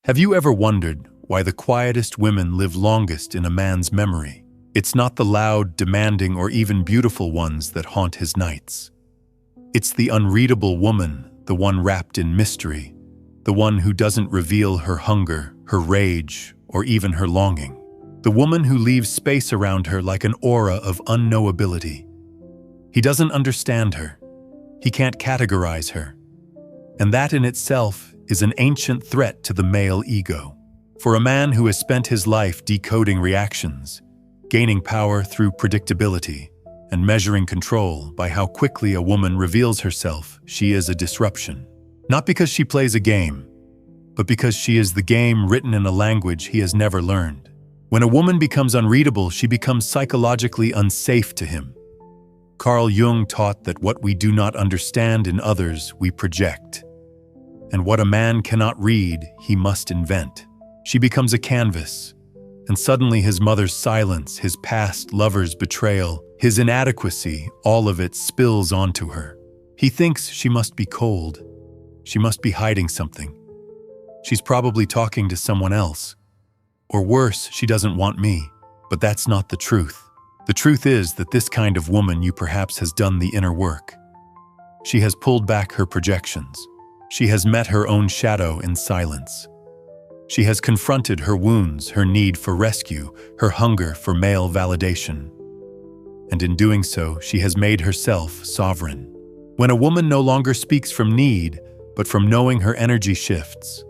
Have you ever wondered why the quietest women live longest in a man's memory? It's not the loud, demanding, or even beautiful ones that haunt his nights. It's the unreadable woman, the one wrapped in mystery, the one who doesn't reveal her hunger, her rage, or even her longing. The woman who leaves space around her like an aura of unknowability. He doesn't understand her. He can't categorize her. And that in itself is an ancient threat to the male ego. For a man who has spent his life decoding reactions, gaining power through predictability, and measuring control by how quickly a woman reveals herself, she is a disruption. Not because she plays a game, but because she is the game written in a language he has never learned. When a woman becomes unreadable, she becomes psychologically unsafe to him. Carl Jung taught that what we do not understand in others, we project. And what a man cannot read, he must invent. She becomes a canvas, and suddenly his mother's silence, his past lover's betrayal, his inadequacy, all of it spills onto her. He thinks she must be cold. She must be hiding something. She's probably talking to someone else. Or worse, she doesn't want me. But that's not the truth. The truth is that this kind of woman perhaps has done the inner work. She has pulled back her projections. She has met her own shadow in silence. She has confronted her wounds, her need for rescue, her hunger for male validation. And in doing so, she has made herself sovereign. When a woman no longer speaks from need, but from knowing, her energy shifts.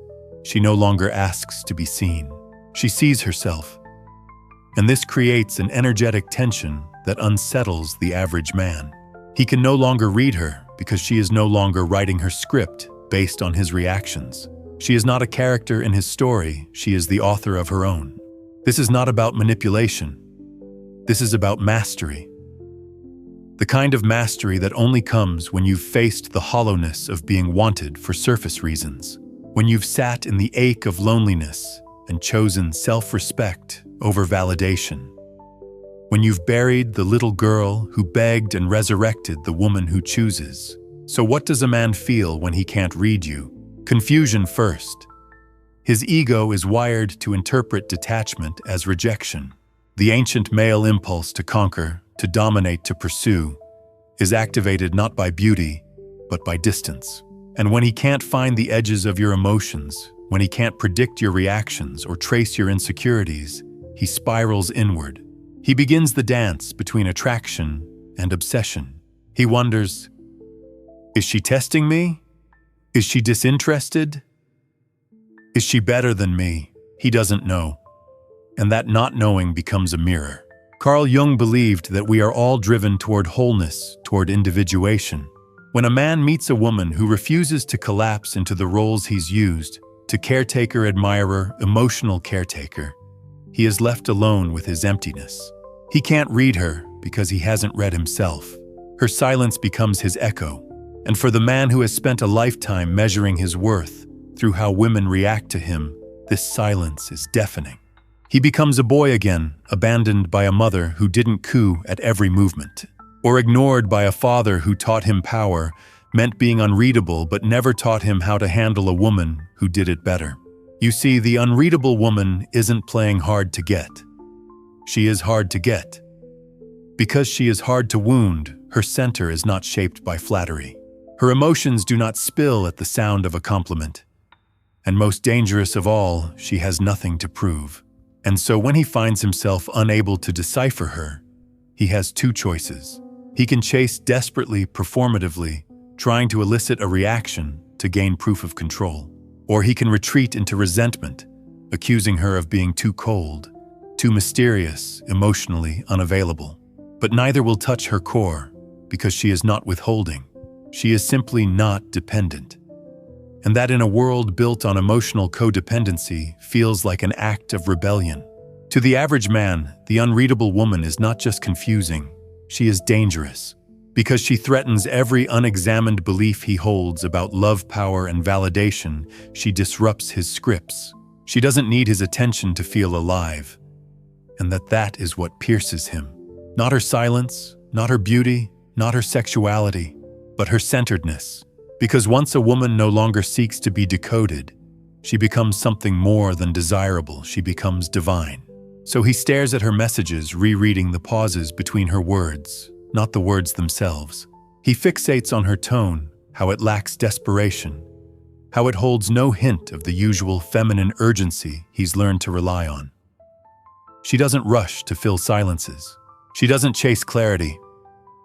She no longer asks to be seen. She sees herself. And this creates an energetic tension that unsettles the average man. He can no longer read her because she is no longer writing her script based on his reactions. She is not a character in his story, she is the author of her own. This is not about manipulation. This is about mastery. The kind of mastery that only comes when you've faced the hollowness of being wanted for surface reasons. When you've sat in the ache of loneliness and chosen self-respect over validation. When you've buried the little girl who begged and resurrected the woman who chooses. So what does a man feel when he can't read you? Confusion first. His ego is wired to interpret detachment as rejection. The ancient male impulse to conquer, to dominate, to pursue, is activated not by beauty, but by distance. And when he can't find the edges of your emotions, when he can't predict your reactions or trace your insecurities, he spirals inward. He begins the dance between attraction and obsession. He wonders, is she testing me? Is she disinterested? Is she better than me? He doesn't know. And that not knowing becomes a mirror. Carl Jung believed that we are all driven toward wholeness, toward individuation. When a man meets a woman who refuses to collapse into the roles he's used, to caretaker, admirer, emotional caretaker, he is left alone with his emptiness. He can't read her because he hasn't read himself. Her silence becomes his echo. And for the man who has spent a lifetime measuring his worth through how women react to him, this silence is deafening. He becomes a boy again, abandoned by a mother who didn't coo at every movement, or ignored by a father who taught him power meant being unreadable but never taught him how to handle a woman who did it better. You see, the unreadable woman isn't playing hard to get. She is hard to get. Because she is hard to wound, her center is not shaped by flattery. Her emotions do not spill at the sound of a compliment. And most dangerous of all, she has nothing to prove. And so when he finds himself unable to decipher her, he has two choices. He can chase desperately, performatively, trying to elicit a reaction to gain proof of control. Or he can retreat into resentment, accusing her of being too cold, too mysterious, emotionally unavailable. But neither will touch her core, because she is not withholding. She is simply not dependent. And that in a world built on emotional codependency feels like an act of rebellion. To the average man, the unreadable woman is not just confusing, she is dangerous. Because she threatens every unexamined belief he holds about love, power, and validation, she disrupts his scripts. She doesn't need his attention to feel alive. And that is what pierces him. Not her silence, not her beauty, not her sexuality, but her centeredness. Because once a woman no longer seeks to be decoded, She becomes something more than desirable. She becomes divine. So he stares at her messages, rereading the pauses between her words, not the words themselves. He fixates on her tone, how it lacks desperation, how it holds no hint of the usual feminine urgency he's learned to rely on. She doesn't rush to fill silences. She doesn't chase clarity.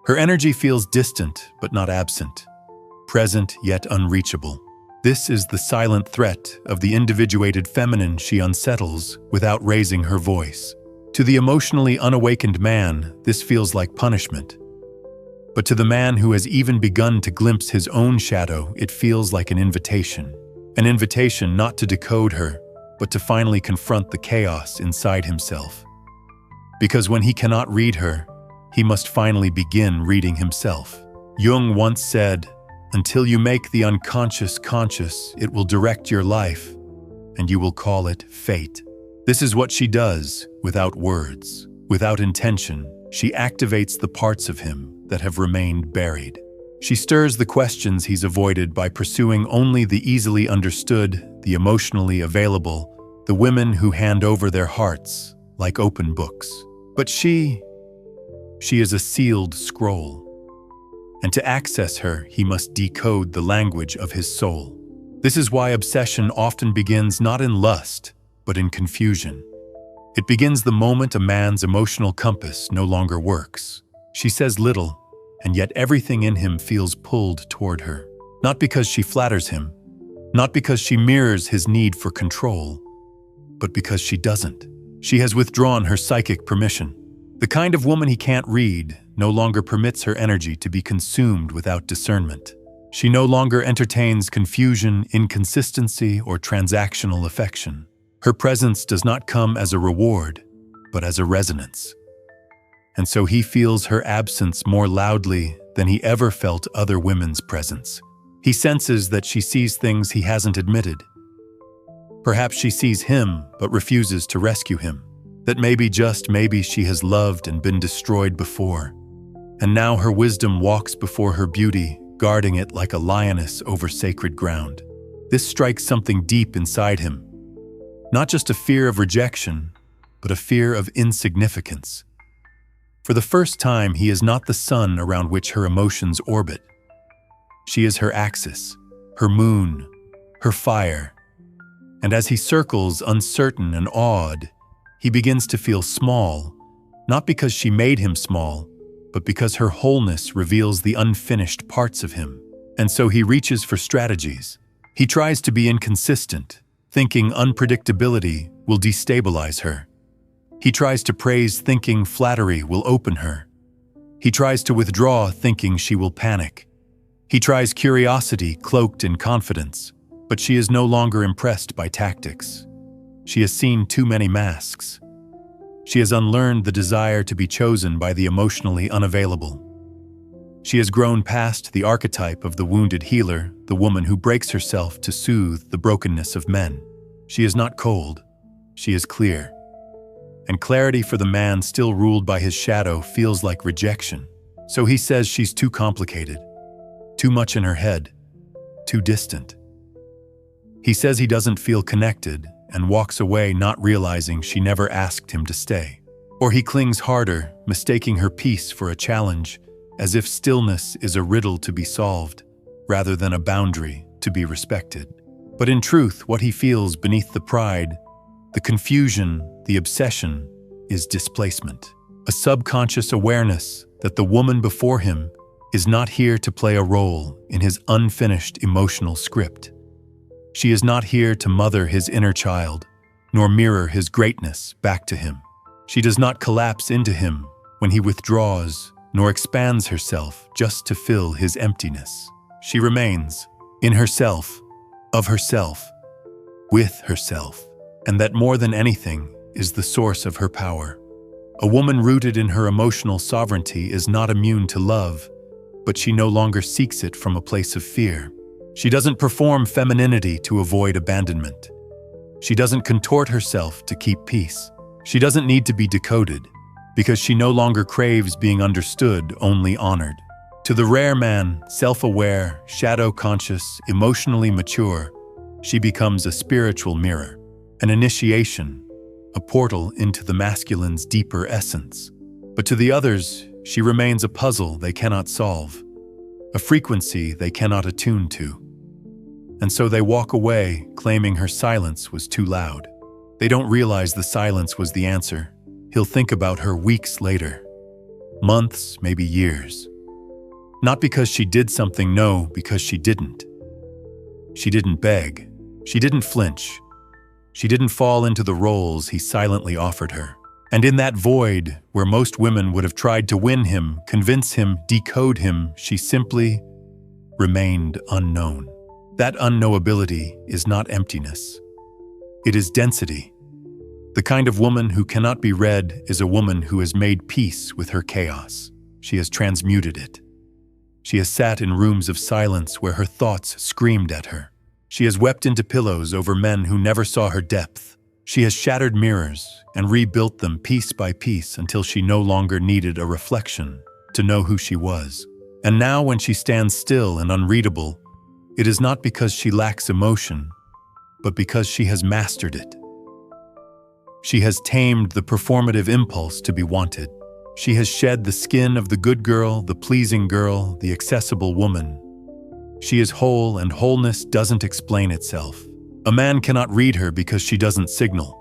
Her energy feels distant but not absent, present yet unreachable. This is the silent threat of the individuated feminine she unsettles without raising her voice. To the emotionally unawakened man, this feels like punishment. But to the man who has even begun to glimpse his own shadow, it feels like an invitation. An invitation not to decode her, but to finally confront the chaos inside himself. Because when he cannot read her, he must finally begin reading himself. Jung once said, "Until you make the unconscious conscious, it will direct your life, and you will call it fate." This is what she does, without words, without intention. She activates the parts of him that have remained buried. She stirs the questions he's avoided by pursuing only the easily understood, the emotionally available, the women who hand over their hearts like open books. But she is a sealed scroll. And to access her, he must decode the language of his soul. This is why obsession often begins not in lust, but in confusion. It begins the moment a man's emotional compass no longer works. She says little, and yet everything in him feels pulled toward her. Not because she flatters him, not because she mirrors his need for control, but because she doesn't. She has withdrawn her psychic permission. The kind of woman he can't read no longer permits her energy to be consumed without discernment. She no longer entertains confusion, inconsistency, or transactional affection. Her presence does not come as a reward, but as a resonance. And so he feels her absence more loudly than he ever felt other women's presence. He senses that she sees things he hasn't admitted. Perhaps she sees him, but refuses to rescue him. That maybe, just maybe, she has loved and been destroyed before. And now her wisdom walks before her beauty, guarding it like a lioness over sacred ground. This strikes something deep inside him. Not just a fear of rejection, but a fear of insignificance. For the first time, he is not the sun around which her emotions orbit. She is her axis, her moon, her fire. And as he circles, uncertain and awed, he begins to feel small, not because she made him small, but because her wholeness reveals the unfinished parts of him. And so he reaches for strategies. He tries to be inconsistent, thinking unpredictability will destabilize her. He tries to praise, thinking flattery will open her. He tries to withdraw, thinking she will panic. He tries curiosity cloaked in confidence, but she is no longer impressed by tactics. She has seen too many masks. She has unlearned the desire to be chosen by the emotionally unavailable. She has grown past the archetype of the wounded healer, the woman who breaks herself to soothe the brokenness of men. She is not cold. She is clear. And clarity for the man still ruled by his shadow feels like rejection. So he says she's too complicated, too much in her head, too distant. He says he doesn't feel connected and walks away, not realizing she never asked him to stay. Or he clings harder, mistaking her peace for a challenge, as if stillness is a riddle to be solved, rather than a boundary to be respected. But in truth, what he feels beneath the pride, the confusion, the obsession, is displacement. A subconscious awareness that the woman before him is not here to play a role in his unfinished emotional script. She is not here to mother his inner child, nor mirror his greatness back to him. She does not collapse into him when he withdraws, nor expands herself just to fill his emptiness. She remains in herself, of herself, with herself, and that more than anything is the source of her power. A woman rooted in her emotional sovereignty is not immune to love, but she no longer seeks it from a place of fear. She doesn't perform femininity to avoid abandonment. She doesn't contort herself to keep peace. She doesn't need to be decoded, because she no longer craves being understood, only honored. To the rare man, self-aware, shadow-conscious, emotionally mature, She becomes a spiritual mirror, an initiation, a portal into the masculine's deeper essence. But to the others, she remains a puzzle they cannot solve, a frequency they cannot attune to. And so they walk away, claiming her silence was too loud. They don't realize the silence was the answer. He'll think about her weeks later, months, maybe years. Not because she did something, no, because she didn't. She didn't beg. She didn't flinch. She didn't fall into the roles he silently offered her. And in that void, where most women would have tried to win him, convince him, decode him, she simply remained unknown. That unknowability is not emptiness. It is density. The kind of woman who cannot be read is a woman who has made peace with her chaos. She has transmuted it. She has sat in rooms of silence where her thoughts screamed at her. She has wept into pillows over men who never saw her depth. She has shattered mirrors and rebuilt them piece by piece until she no longer needed a reflection to know who she was. And now when she stands still and unreadable, it is not because she lacks emotion, but because she has mastered it. She has tamed the performative impulse to be wanted. She has shed the skin of the good girl, the pleasing girl, the accessible woman. She is whole, and wholeness doesn't explain itself. A man cannot read her because she doesn't signal.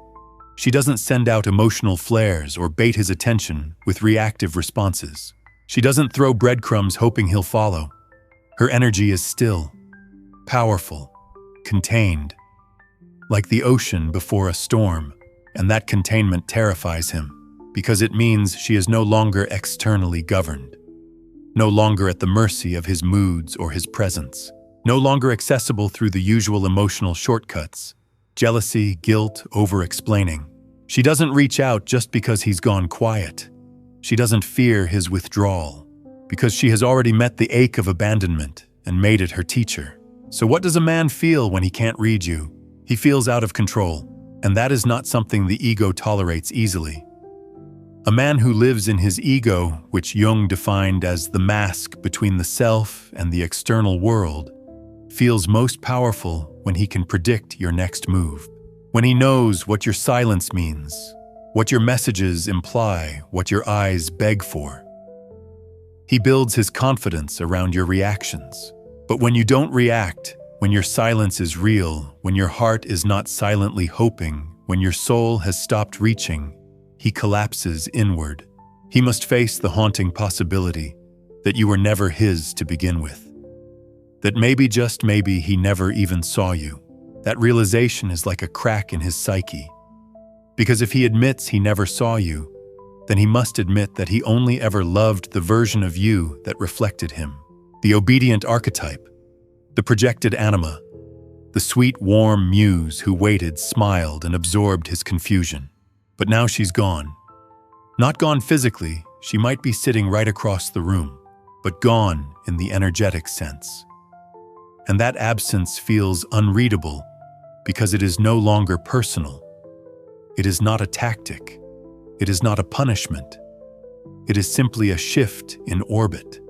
She doesn't send out emotional flares or bait his attention with reactive responses. She doesn't throw breadcrumbs hoping he'll follow. Her energy is still, powerful, contained, like the ocean before a storm, and that containment terrifies him because it means she is no longer externally governed, no longer at the mercy of his moods or his presence, no longer accessible through the usual emotional shortcuts, jealousy, guilt, over-explaining. She doesn't reach out just because he's gone quiet. She doesn't fear his withdrawal because she has already met the ache of abandonment and made it her teacher. So what does a man feel when he can't read you? He feels out of control, and that is not something the ego tolerates easily. A man who lives in his ego, which Jung defined as the mask between the self and the external world, feels most powerful when he can predict your next move, when he knows what your silence means, what your messages imply, what your eyes beg for. He builds his confidence around your reactions. But when you don't react, when your silence is real, when your heart is not silently hoping, when your soul has stopped reaching, he collapses inward. He must face the haunting possibility that you were never his to begin with. That maybe, just maybe, he never even saw you. That realization is like a crack in his psyche. Because if he admits he never saw you, then he must admit that he only ever loved the version of you that reflected him. The obedient archetype, the projected anima, the sweet, warm muse who waited, smiled, and absorbed his confusion. But now she's gone. Not gone physically, she might be sitting right across the room, but gone in the energetic sense. And that absence feels unreadable because it is no longer personal. It is not a tactic. It is not a punishment. It is simply a shift in orbit.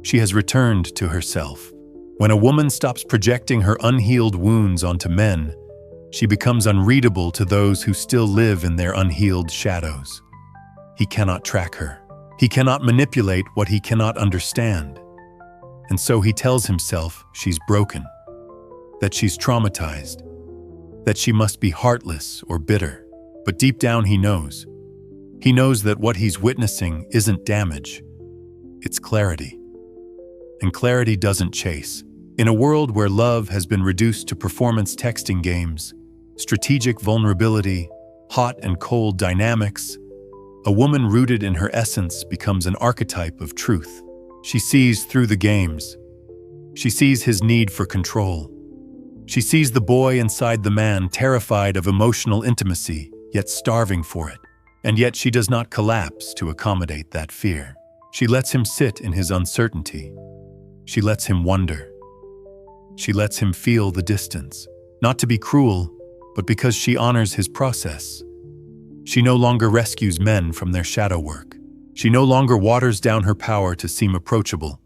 She has returned to herself. When a woman stops projecting her unhealed wounds onto men, she becomes unreadable to those who still live in their unhealed shadows. He cannot track her. He cannot manipulate what he cannot understand. And so he tells himself she's broken, that she's traumatized, that she must be heartless or bitter. But deep down he knows. He knows that what he's witnessing isn't damage, it's clarity. And clarity doesn't chase. In a world where love has been reduced to performance texting games, strategic vulnerability, hot and cold dynamics, a woman rooted in her essence becomes an archetype of truth. She sees through the games. She sees his need for control. She sees the boy inside the man, terrified of emotional intimacy, yet starving for it. And yet she does not collapse to accommodate that fear. She lets him sit in his uncertainty. She lets him wonder. She lets him feel the distance, not to be cruel, but because she honors his process. She no longer rescues men from their shadow work. She no longer waters down her power to seem approachable.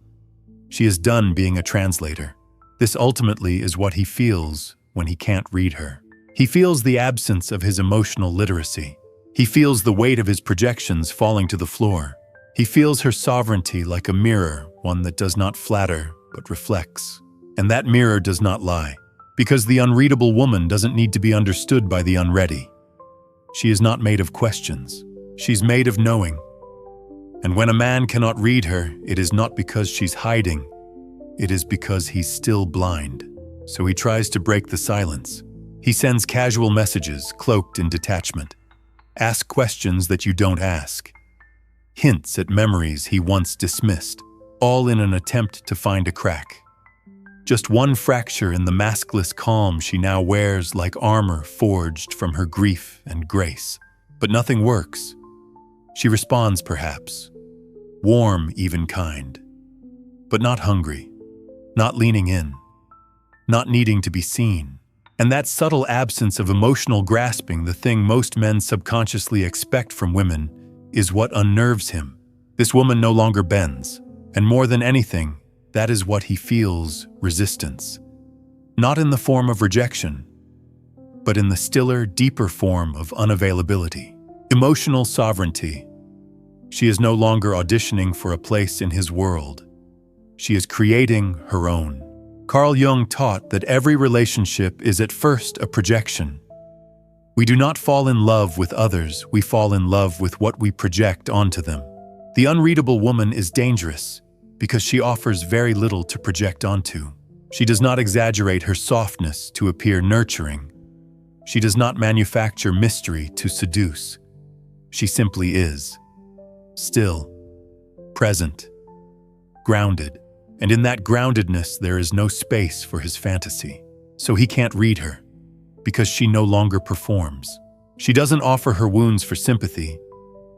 She is done being a translator. This ultimately is what he feels when he can't read her. He feels the absence of his emotional literacy. He feels the weight of his projections falling to the floor. He feels her sovereignty like a mirror, one that does not flatter, but reflects. And that mirror does not lie, because the unreadable woman doesn't need to be understood by the unready. She is not made of questions. She's made of knowing. And when a man cannot read her, it is not because she's hiding. It is because he's still blind. So he tries to break the silence. He sends casual messages cloaked in detachment. Ask questions that you don't ask. Hints at memories he once dismissed, all in an attempt to find a crack. Just one fracture in the maskless calm she now wears like armor forged from her grief and grace. But nothing works. She responds, perhaps. Warm, even kind. But not hungry. Not leaning in. Not needing to be seen. And that subtle absence of emotional grasping, the thing most men subconsciously expect from women, is what unnerves him. This woman no longer bends. And more than anything, that is what he feels: resistance. Not in the form of rejection, but in the stiller, deeper form of unavailability. Emotional sovereignty. She is no longer auditioning for a place in his world. She is creating her own. Carl Jung taught that every relationship is at first a projection. We do not fall in love with others, we fall in love with what we project onto them. The unreadable woman is dangerous because she offers very little to project onto. She does not exaggerate her softness to appear nurturing. She does not manufacture mystery to seduce. She simply is. Still, present, grounded, and in that groundedness there is no space for his fantasy. So he can't read her, because she no longer performs. She doesn't offer her wounds for sympathy.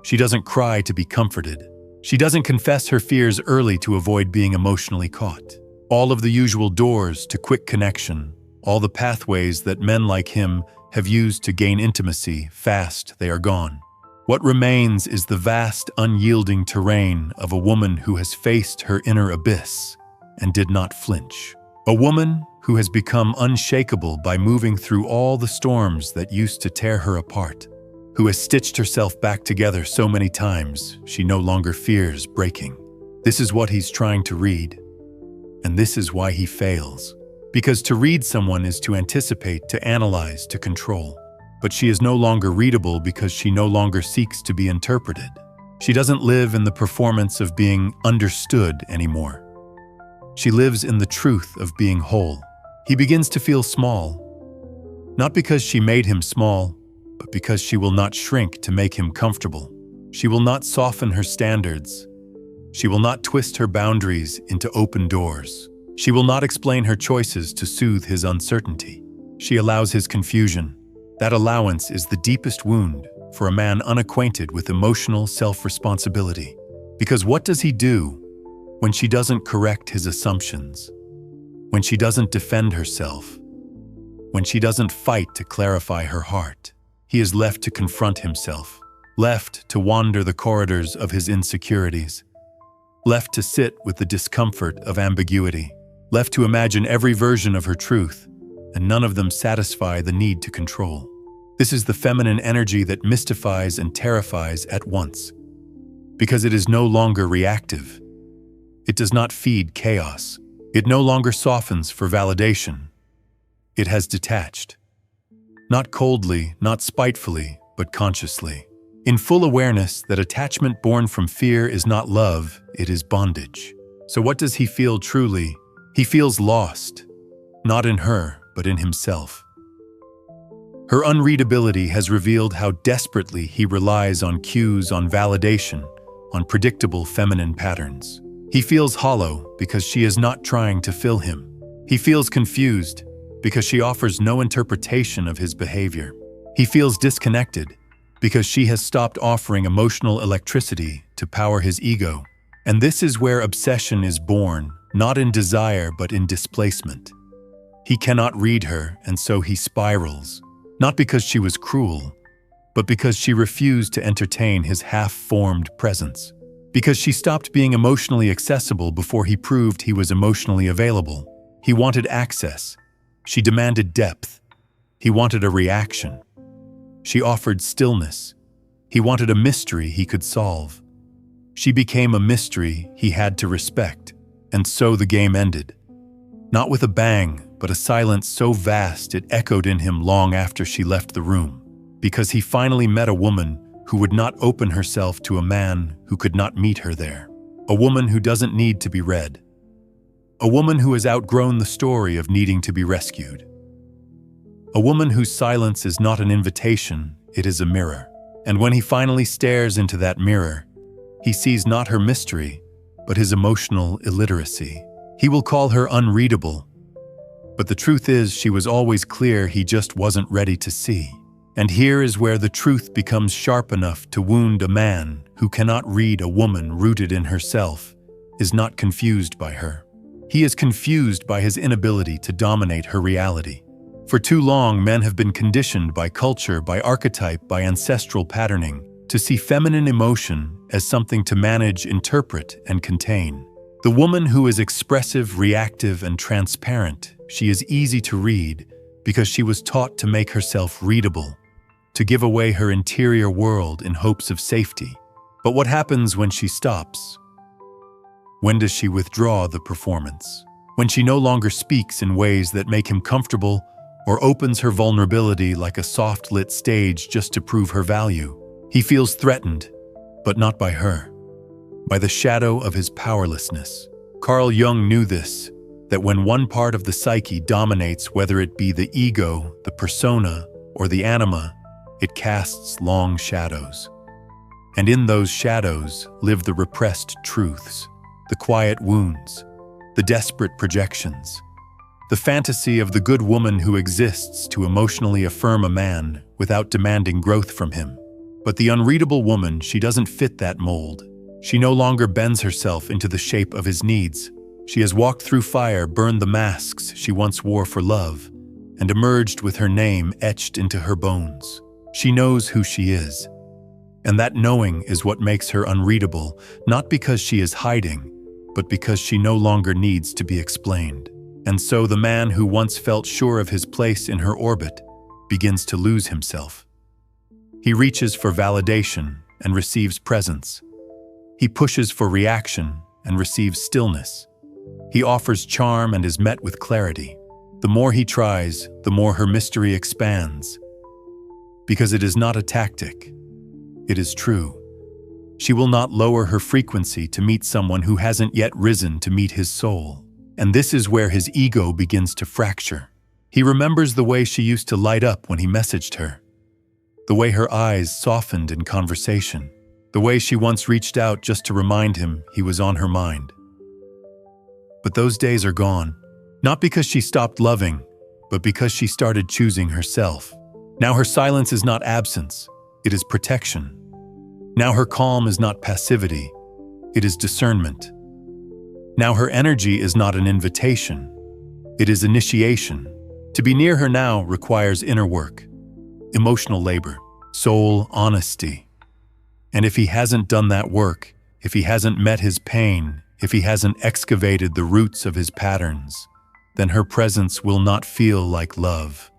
She doesn't cry to be comforted. She doesn't confess her fears early to avoid being emotionally caught. All of the usual doors to quick connection, all the pathways that men like him have used to gain intimacy, fast, they are gone. What remains is the vast, unyielding terrain of a woman who has faced her inner abyss and did not flinch. A woman who has become unshakable by moving through all the storms that used to tear her apart, who has stitched herself back together so many times she no longer fears breaking. This is what he's trying to read, and this is why he fails. Because to read someone is to anticipate, to analyze, to control. But she is no longer readable because she no longer seeks to be interpreted. She doesn't live in the performance of being understood anymore. She lives in the truth of being whole. He begins to feel small, not because she made him small, but because she will not shrink to make him comfortable. She will not soften her standards. She will not twist her boundaries into open doors. She will not explain her choices to soothe his uncertainty. She allows his confusion. That allowance is the deepest wound for a man unacquainted with emotional self-responsibility. Because what does he do when she doesn't correct his assumptions? When she doesn't defend herself? When she doesn't fight to clarify her heart? He is left to confront himself, left to wander the corridors of his insecurities, left to sit with the discomfort of ambiguity, left to imagine every version of her truth, and none of them satisfy the need to control. This is the feminine energy that mystifies and terrifies at once, because it is no longer reactive. It does not feed chaos. It no longer softens for validation. It has detached. Not coldly, not spitefully, but consciously. In full awareness that attachment born from fear is not love, it is bondage. So what does he feel truly? He feels lost, not in her, but in himself. Her unreadability has revealed how desperately he relies on cues, on validation, on predictable feminine patterns. He feels hollow because she is not trying to fill him. He feels confused because she offers no interpretation of his behavior. He feels disconnected because she has stopped offering emotional electricity to power his ego. And this is where obsession is born, not in desire but in displacement. He cannot read her, and so he spirals, not because she was cruel, but because she refused to entertain his half-formed presence. Because she stopped being emotionally accessible before he proved he was emotionally available. He wanted access. She demanded depth. He wanted a reaction. She offered stillness. He wanted a mystery he could solve. She became a mystery he had to respect, and so the game ended. Not with a bang, but a silence so vast it echoed in him long after she left the room, because he finally met a woman who would not open herself to a man who could not meet her there. A woman who doesn't need to be read. A woman who has outgrown the story of needing to be rescued. A woman whose silence is not an invitation, it is a mirror. And when he finally stares into that mirror, he sees not her mystery, but his emotional illiteracy. He will call her unreadable, but the truth is she was always clear he just wasn't ready to see. And here is where the truth becomes sharp enough to wound a man who cannot read a woman rooted in herself, is not confused by her. He is confused by his inability to dominate her reality. For too long, men have been conditioned by culture, by archetype, by ancestral patterning, to see feminine emotion as something to manage, interpret, and contain. The woman who is expressive, reactive, and transparent, she is easy to read because she was taught to make herself readable, to give away her interior world in hopes of safety. But what happens when she stops? When does she withdraw the performance? When she no longer speaks in ways that make him comfortable or opens her vulnerability like a soft-lit stage just to prove her value. He feels threatened, but not by her, by the shadow of his powerlessness. Carl Jung knew this, that when one part of the psyche dominates, whether it be the ego, the persona, or the anima, it casts long shadows. And in those shadows live the repressed truths, the quiet wounds, the desperate projections, the fantasy of the good woman who exists to emotionally affirm a man without demanding growth from him. But the unreadable woman, she doesn't fit that mold. She no longer bends herself into the shape of his needs. She has walked through fire, burned the masks she once wore for love, and emerged with her name etched into her bones. She knows who she is. And that knowing is what makes her unreadable, not because she is hiding, but because she no longer needs to be explained. And so the man who once felt sure of his place in her orbit begins to lose himself. He reaches for validation and receives presence. He pushes for reaction and receives stillness. He offers charm and is met with clarity. The more he tries, the more her mystery expands. Because it is not a tactic, it is true. She will not lower her frequency to meet someone who hasn't yet risen to meet his soul. And this is where his ego begins to fracture. He remembers the way she used to light up when he messaged her, the way her eyes softened in conversation, the way she once reached out just to remind him he was on her mind. But those days are gone, not because she stopped loving, but because she started choosing herself. Now her silence is not absence, it is protection. Now her calm is not passivity, it is discernment. Now her energy is not an invitation, it is initiation. To be near her now requires inner work, emotional labor, soul honesty. And if he hasn't done that work, if he hasn't met his pain, if he hasn't excavated the roots of his patterns, then her presence will not feel like love.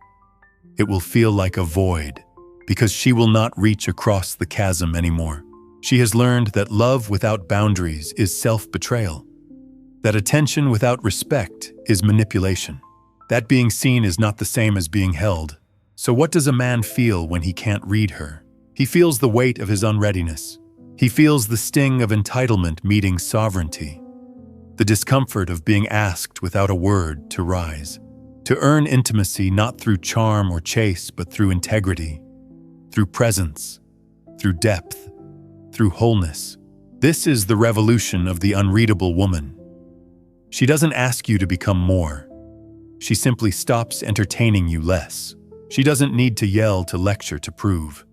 It will feel like a void, because she will not reach across the chasm anymore. She has learned that love without boundaries is self-betrayal, that attention without respect is manipulation. That being seen is not the same as being held. So what does a man feel when he can't read her? He feels the weight of his unreadiness. He feels the sting of entitlement meeting sovereignty, the discomfort of being asked without a word to rise, to earn intimacy not through charm or chase, but through integrity, through presence, through depth, through wholeness. This is the revolution of the unreadable woman. She doesn't ask you to become more. She simply stops entertaining you less. She doesn't need to yell, to lecture, to prove.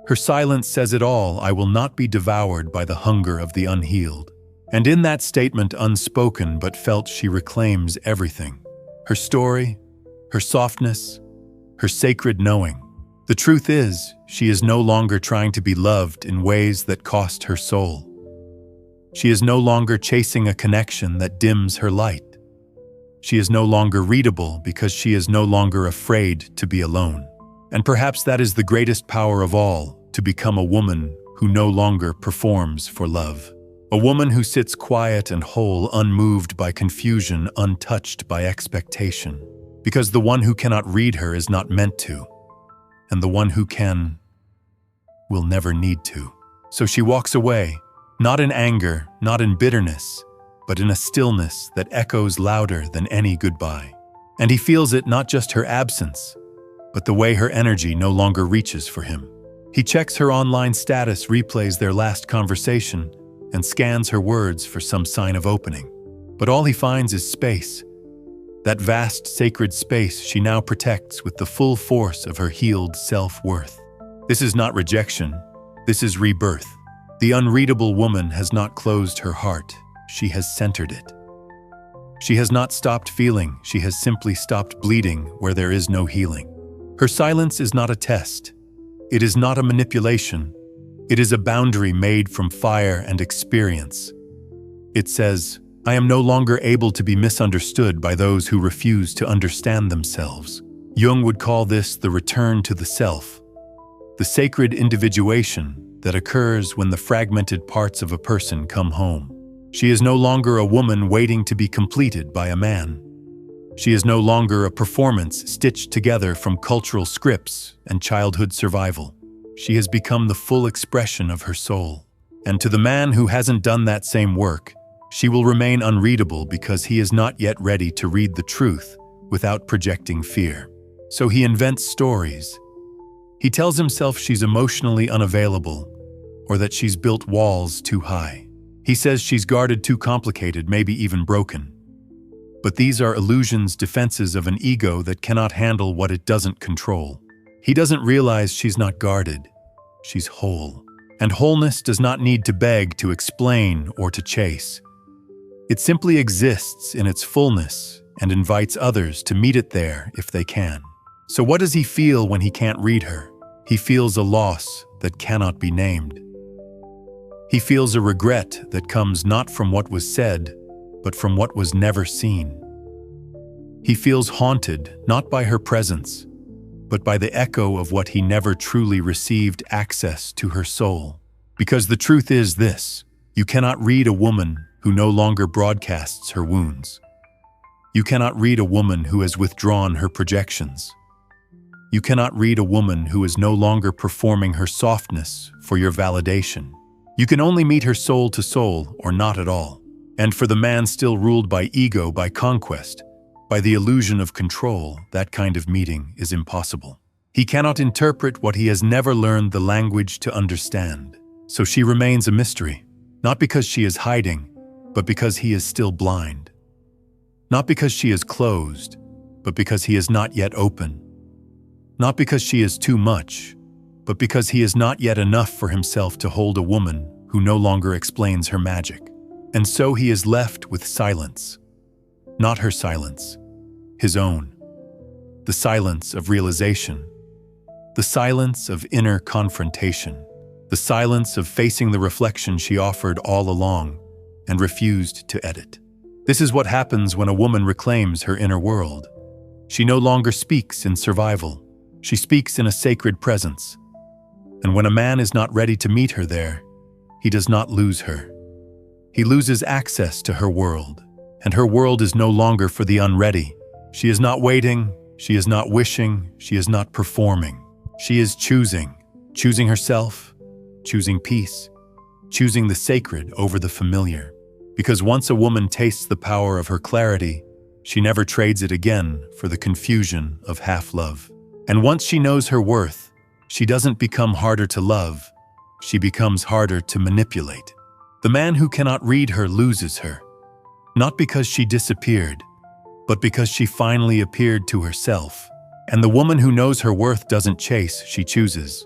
Her silence says it all: I will not be devoured by the hunger of the unhealed. And in that statement, unspoken but felt, she reclaims everything. Her story, her softness, her sacred knowing. The truth is, she is no longer trying to be loved in ways that cost her soul. She is no longer chasing a connection that dims her light. She is no longer readable because she is no longer afraid to be alone. And perhaps that is the greatest power of all, to become a woman who no longer performs for love. A woman who sits quiet and whole, unmoved by confusion, untouched by expectation. Because the one who cannot read her is not meant to, and the one who can will never need to. So she walks away, not in anger, not in bitterness, but in a stillness that echoes louder than any goodbye. And he feels it, not just her absence, but the way her energy no longer reaches for him. He checks her online status, replays their last conversation, and scans her words for some sign of opening. But all he finds is space. That vast, sacred space she now protects with the full force of her healed self-worth. This is not rejection, this is rebirth. The unreadable woman has not closed her heart, she has centered it. She has not stopped feeling, she has simply stopped bleeding where there is no healing. Her silence is not a test. It is not a manipulation. It is a boundary made from fire and experience. It says, I am no longer able to be misunderstood by those who refuse to understand themselves. Jung would call this the return to the self, the sacred individuation that occurs when the fragmented parts of a person come home. She is no longer a woman waiting to be completed by a man. She is no longer a performance stitched together from cultural scripts and childhood survival. She has become the full expression of her soul. And to the man who hasn't done that same work, she will remain unreadable because he is not yet ready to read the truth without projecting fear. So he invents stories. He tells himself she's emotionally unavailable, or that she's built walls too high. He says she's guarded too complicated, maybe even broken. But these are illusions, defenses of an ego that cannot handle what it doesn't control. He doesn't realize she's not guarded, she's whole. And wholeness does not need to beg, to explain, or to chase. It simply exists in its fullness and invites others to meet it there if they can. So what does he feel when he can't read her? He feels a loss that cannot be named. He feels a regret that comes not from what was said, but from what was never seen. He feels haunted, not by her presence, but by the echo of what he never truly received access to her soul. Because the truth is this, you cannot read a woman who no longer broadcasts her wounds. You cannot read a woman who has withdrawn her projections. You cannot read a woman who is no longer performing her softness for your validation. You can only meet her soul to soul, or not at all. And for the man still ruled by ego, by conquest, by the illusion of control, that kind of meeting is impossible. He cannot interpret what he has never learned the language to understand. So she remains a mystery, not because she is hiding, but because he is still blind. Not because she is closed, but because he is not yet open. Not because she is too much, but because he is not yet enough for himself to hold a woman who no longer explains her magic. And so he is left with silence. Not her silence, his own. The silence of realization. The silence of inner confrontation. The silence of facing the reflection she offered all along and refused to edit. This is what happens when a woman reclaims her inner world. She no longer speaks in survival. She speaks in a sacred presence. And when a man is not ready to meet her there, he does not lose her. He loses access to her world, and her world is no longer for the unready. She is not waiting, she is not wishing, she is not performing. She is choosing herself, choosing peace, choosing the sacred over the familiar. Because once a woman tastes the power of her clarity, she never trades it again for the confusion of half-love. And once she knows her worth, she doesn't become harder to love, she becomes harder to manipulate. The man who cannot read her loses her, not because she disappeared, but because she finally appeared to herself. And the woman who knows her worth doesn't chase, she chooses.